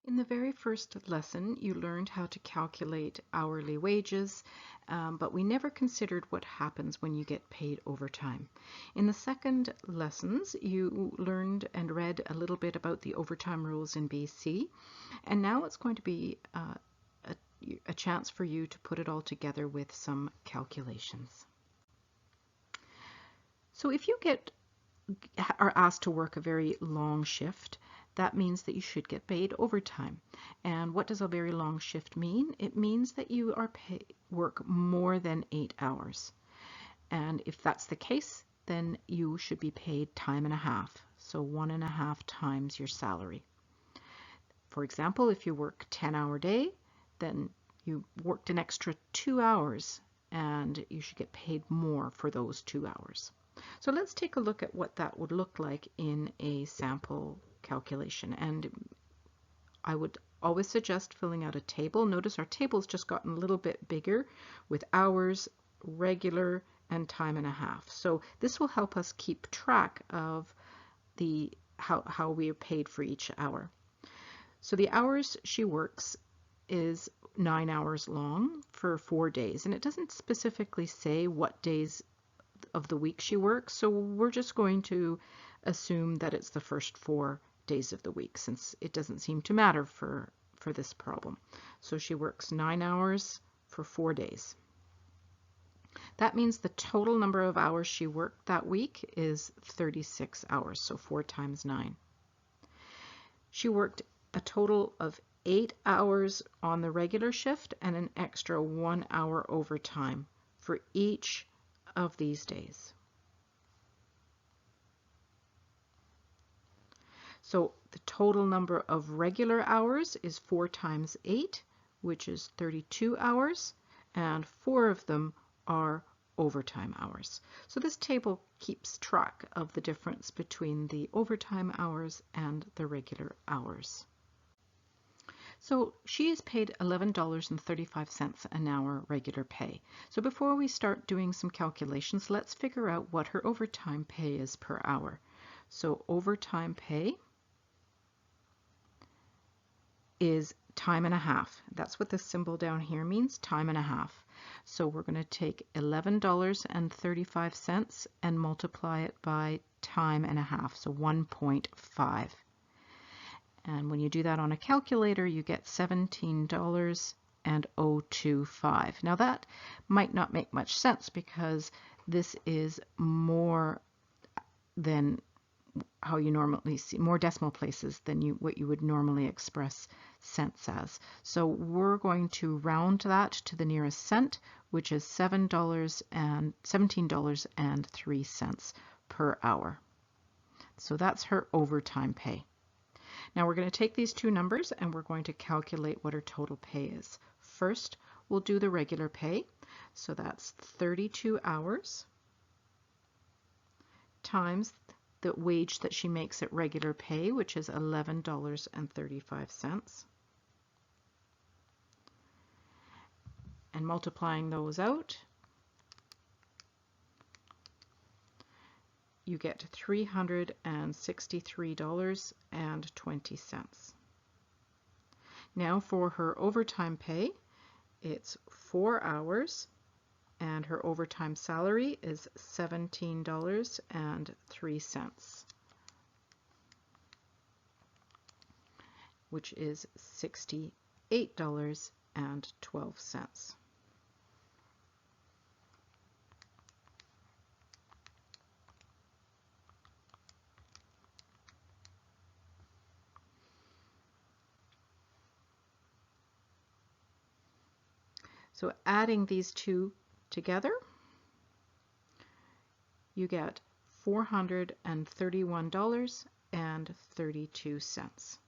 In the very first lesson, you learned how to calculate hourly wages, but we never considered what happens when you get paid overtime. In the second lessons, you learned and read a little bit about the overtime rules in BC, and now it's going to be a chance for you to put it all together with some calculations. So if you are asked to work a very long shift, that means that you should get paid overtime. And what does a very long shift mean? It means that you are work more than 8 hours. And if that's the case, then you should be paid time and a half. So 1.5 times your salary. For example, if you work a 10-hour day, then you worked an extra 2 hours and you should get paid more for those 2 hours. So let's take a look at what that would look like in a sample calculation. And I would always suggest filling out a table. Notice our table's just gotten a little bit bigger with hours, regular, and time and a half. So this will help us keep track of how we are paid for each hour. So the hours she works is 9 hours long for 4 days, and it doesn't specifically say what days of the week she works, so we're just going to assume that it's the first 4 days of the week, since it doesn't seem to matter for this problem. So she works 9 hours for 4 days. That means the total number of hours she worked that week is 36 hours, so 4 times 9. She worked a total of 8 hours on the regular shift and an extra 1 hour overtime for each of these days. So the total number of regular hours is 4 times 8, which is 32 hours, and 4 of them are overtime hours. So this table keeps track of the difference between the overtime hours and the regular hours. So she is paid $11.35 an hour regular pay. So before we start doing some calculations, let's figure out what her overtime pay is per hour. So overtime pay is time and a half. That's what this symbol down here means, time and a half. So we're going to take $11.35 and multiply it by time and a half, so 1.5. And when you do that on a calculator, you get $17.025. Now that might not make much sense because this is more than how you normally see, more decimal places than what you would normally express cents as. So we're going to round that to the nearest cent, which is $17.03 per hour. So that's her overtime pay. Now we're going to take these two numbers and we're going to calculate what her total pay is. First, we'll do the regular pay. So that's 32 hours times the wage that she makes at regular pay, which is $11.35. And multiplying those out, you get $363.20. Now for her overtime pay, it's 4 hours and her overtime salary is $17.03, which is $68.12. So adding these two together, you get $431.32.